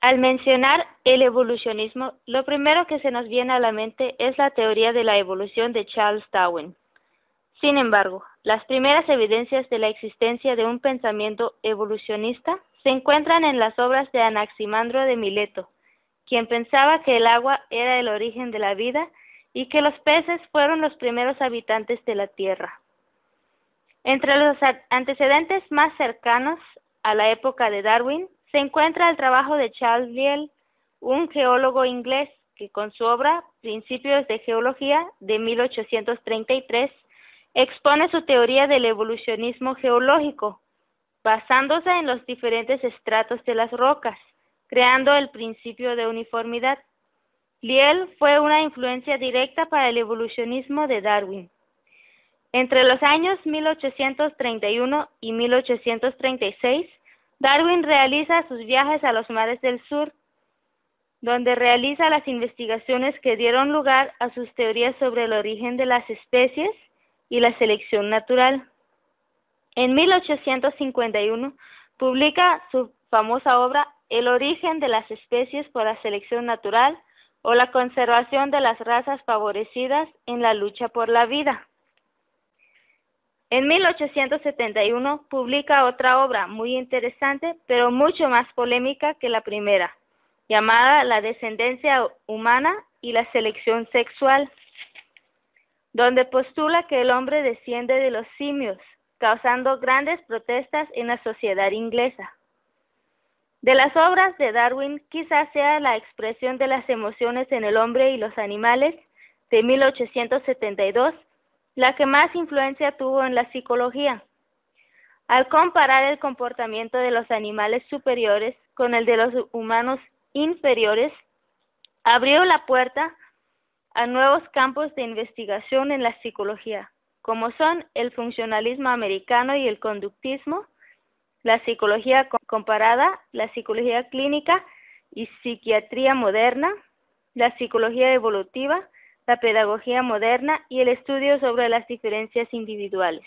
Al mencionar el evolucionismo, lo primero que se nos viene a la mente es la teoría de la evolución de Charles Darwin. Sin embargo, las primeras evidencias de la existencia de un pensamiento evolucionista se encuentran en las obras de Anaximandro de Mileto, quien pensaba que el agua era el origen de la vida y que los peces fueron los primeros habitantes de la Tierra. Entre los antecedentes más cercanos a la época de Darwin se encuentra el trabajo de Charles Lyell, un geólogo inglés que con su obra Principios de Geología de 1833 expone su teoría del evolucionismo geológico, basándose en los diferentes estratos de las rocas, creando el principio de uniformidad. Lyell fue una influencia directa para el evolucionismo de Darwin. Entre los años 1831 y 1836, Darwin realiza sus viajes a los mares del sur, donde realiza las investigaciones que dieron lugar a sus teorías sobre el origen de las especies y la selección natural. En 1851 publica su famosa obra El origen de las especies por la selección natural o la conservación de las razas favorecidas en la lucha por la vida. En 1871 publica otra obra muy interesante, pero mucho más polémica que la primera, llamada La descendencia humana y la selección sexual, donde postula que el hombre desciende de los simios, causando grandes protestas en la sociedad inglesa. De las obras de Darwin, quizás sea La expresión de las emociones en el hombre y los animales, de 1872, la que más influencia tuvo en la psicología. Al comparar el comportamiento de los animales superiores con el de los humanos inferiores, abrió la puerta a nuevos campos de investigación en la psicología, como son el funcionalismo americano y el conductismo, la psicología comparada, la psicología clínica y psiquiatría moderna, la psicología evolutiva, la pedagogía moderna y el estudio sobre las diferencias individuales.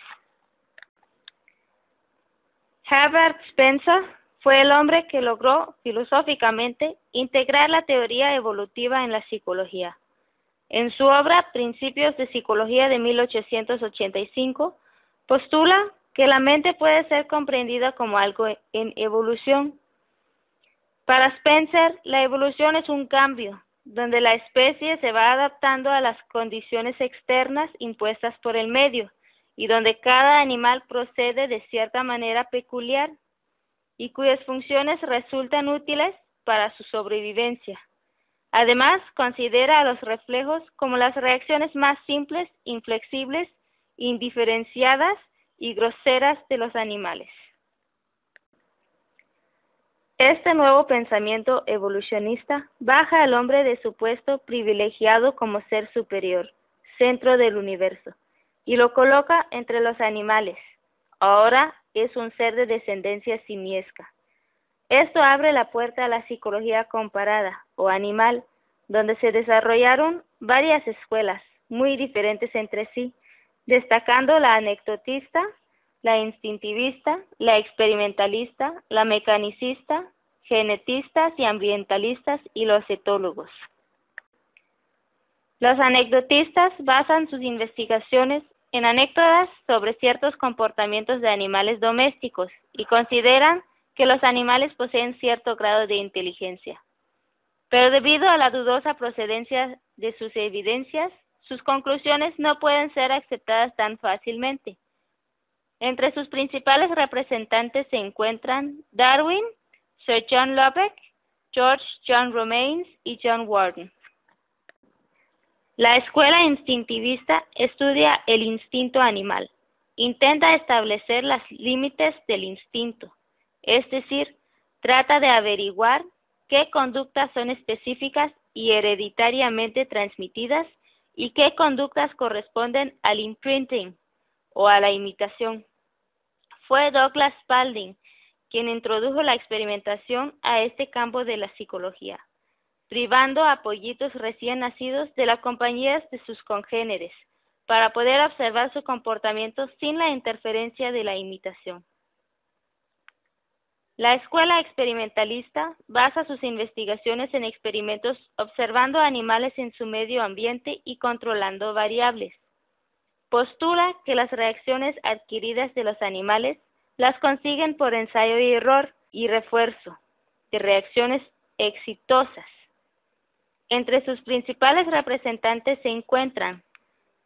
Herbert Spencer fue el hombre que logró filosóficamente integrar la teoría evolutiva en la psicología. En su obra Principios de Psicología de 1885, postula que la mente puede ser comprendida como algo en evolución. Para Spencer, la evolución es un cambio, donde la especie se va adaptando a las condiciones externas impuestas por el medio, y donde cada animal procede de cierta manera peculiar, y cuyas funciones resultan útiles para su sobrevivencia. Además, considera a los reflejos como las reacciones más simples, inflexibles, indiferenciadas y groseras de los animales. Este nuevo pensamiento evolucionista baja al hombre de su puesto privilegiado como ser superior, centro del universo, y lo coloca entre los animales. Ahora es un ser de descendencia simiesca. Esto abre la puerta a la psicología comparada o animal, donde se desarrollaron varias escuelas muy diferentes entre sí, destacando la anecdotista, la instintivista, la experimentalista, la mecanicista, genetistas y ambientalistas y los etólogos. Los anecdotistas basan sus investigaciones en anécdotas sobre ciertos comportamientos de animales domésticos y consideran que los animales poseen cierto grado de inteligencia. Pero debido a la dudosa procedencia de sus evidencias, sus conclusiones no pueden ser aceptadas tan fácilmente. Entre sus principales representantes se encuentran Darwin, Sir John Lubbock, George John Romanes y John Warden. La escuela instintivista estudia el instinto animal. Intenta establecer los límites del instinto, es decir, trata de averiguar qué conductas son específicas y hereditariamente transmitidas y qué conductas corresponden al imprinting o a la imitación. Fue Douglas Spalding quien introdujo la experimentación a este campo de la psicología, privando a pollitos recién nacidos de la compañía de sus congéneres, para poder observar su comportamiento sin la interferencia de la imitación. La escuela experimentalista basa sus investigaciones en experimentos observando animales en su medio ambiente y controlando variables. Postula que las reacciones adquiridas de los animales las consiguen por ensayo y error y refuerzo de reacciones exitosas. Entre sus principales representantes se encuentran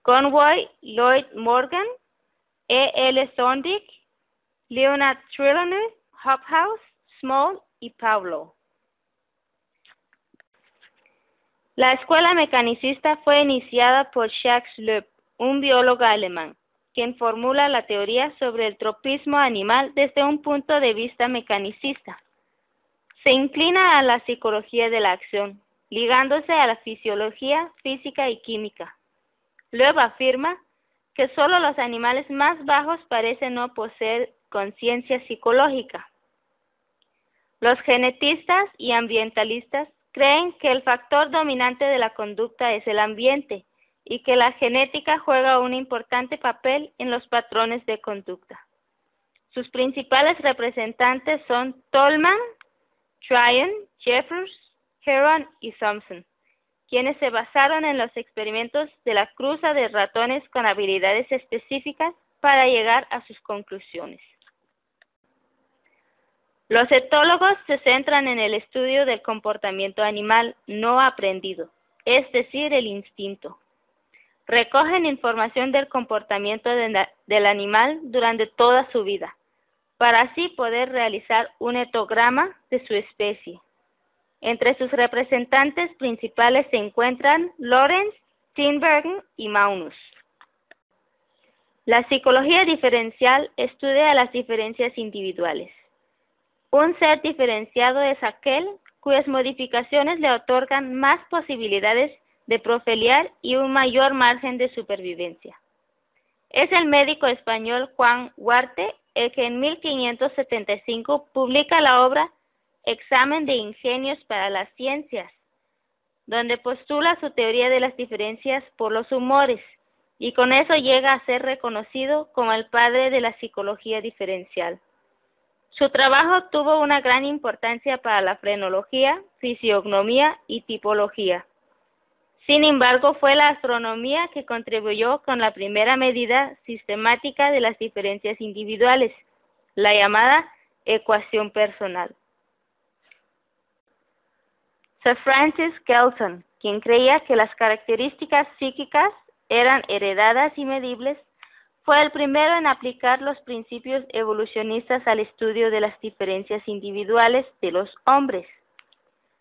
Conway Lloyd Morgan, E. L. Thorndike, Leonard Trelawney, Hobhouse, Small y Pavlov. La escuela mecanicista fue iniciada por Jacques Loeb, un biólogo alemán, quien formula la teoría sobre el tropismo animal desde un punto de vista mecanicista. Se inclina a la psicología de la acción, ligándose a la fisiología, física y química. Loeb afirma que solo los animales más bajos parecen no poseer conciencia psicológica. Los genetistas y ambientalistas creen que el factor dominante de la conducta es el ambiente y que la genética juega un importante papel en los patrones de conducta. Sus principales representantes son Tolman, Tryon, Jeffers, Heron y Thompson, quienes se basaron en los experimentos de la cruza de ratones con habilidades específicas para llegar a sus conclusiones. Los etólogos se centran en el estudio del comportamiento animal no aprendido, es decir, el instinto. Recogen información del comportamiento del animal durante toda su vida, para así poder realizar un etograma de su especie. Entre sus representantes principales se encuentran Lorenz, Tinbergen y Maunus. La psicología diferencial estudia las diferencias individuales. Un ser diferenciado es aquel cuyas modificaciones le otorgan más posibilidades de proliferar y un mayor margen de supervivencia. Es el médico español Juan Huarte el que en 1575 publica la obra Examen de ingenios para las ciencias, donde postula su teoría de las diferencias por los humores, y con eso llega a ser reconocido como el padre de la psicología diferencial. Su trabajo tuvo una gran importancia para la frenología, fisiognomía y tipología. Sin embargo, fue la astronomía que contribuyó con la primera medida sistemática de las diferencias individuales, la llamada ecuación personal. Sir Francis Galton, quien creía que las características psíquicas eran heredadas y medibles, fue el primero en aplicar los principios evolucionistas al estudio de las diferencias individuales de los hombres.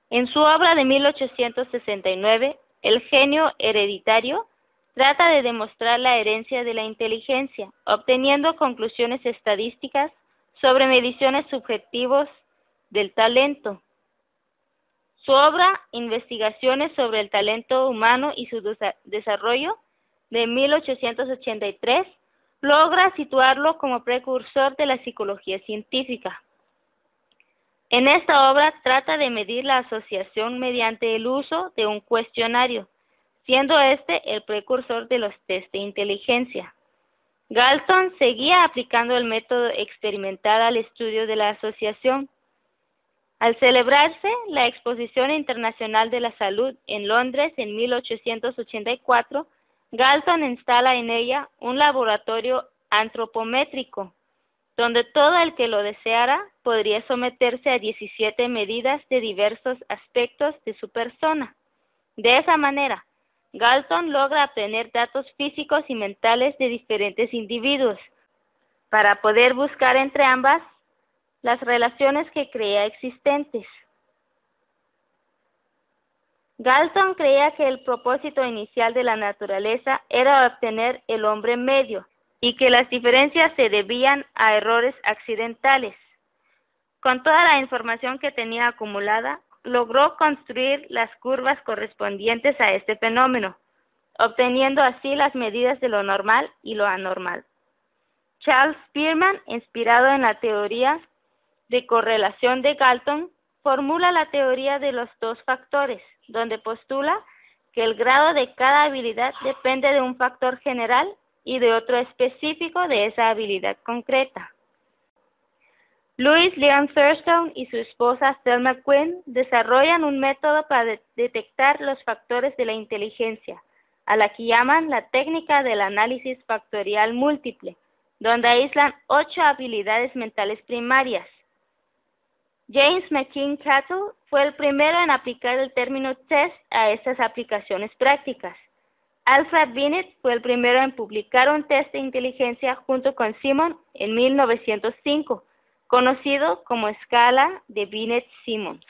En su obra de 1869, El genio hereditario, trata de demostrar la herencia de la inteligencia, obteniendo conclusiones estadísticas sobre mediciones subjetivas del talento. Su obra, Investigaciones sobre el talento humano y su desarrollo, de 1883, logra situarlo como precursor de la psicología científica. En esta obra trata de medir la asociación mediante el uso de un cuestionario, siendo este el precursor de los test de inteligencia. Galton seguía aplicando el método experimental al estudio de la asociación. Al celebrarse la Exposición Internacional de la Salud en Londres en 1884, Galton instala en ella un laboratorio antropométrico, donde todo el que lo deseara podría someterse a 17 medidas de diversos aspectos de su persona. De esa manera, Galton logra obtener datos físicos y mentales de diferentes individuos, para poder buscar entre ambas las relaciones que creía existentes. Galton creía que el propósito inicial de la naturaleza era obtener el hombre medio, y que las diferencias se debían a errores accidentales. Con toda la información que tenía acumulada, logró construir las curvas correspondientes a este fenómeno, obteniendo así las medidas de lo normal y lo anormal. Charles Spearman, inspirado en la teoría de correlación de Galton, formula la teoría de los dos factores, donde postula que el grado de cada habilidad depende de un factor general y de otro específico de esa habilidad concreta. Louis Leon Thurstone y su esposa Thelma Quinn desarrollan un método para detectar los factores de la inteligencia, a la que llaman la técnica del análisis factorial múltiple, donde aíslan 8 habilidades mentales primarias. James McKean Cattell fue el primero en aplicar el término test a estas aplicaciones prácticas. Alfred Binet fue el primero en publicar un test de inteligencia junto con Simon en 1905, conocido como escala de Binet-Simons.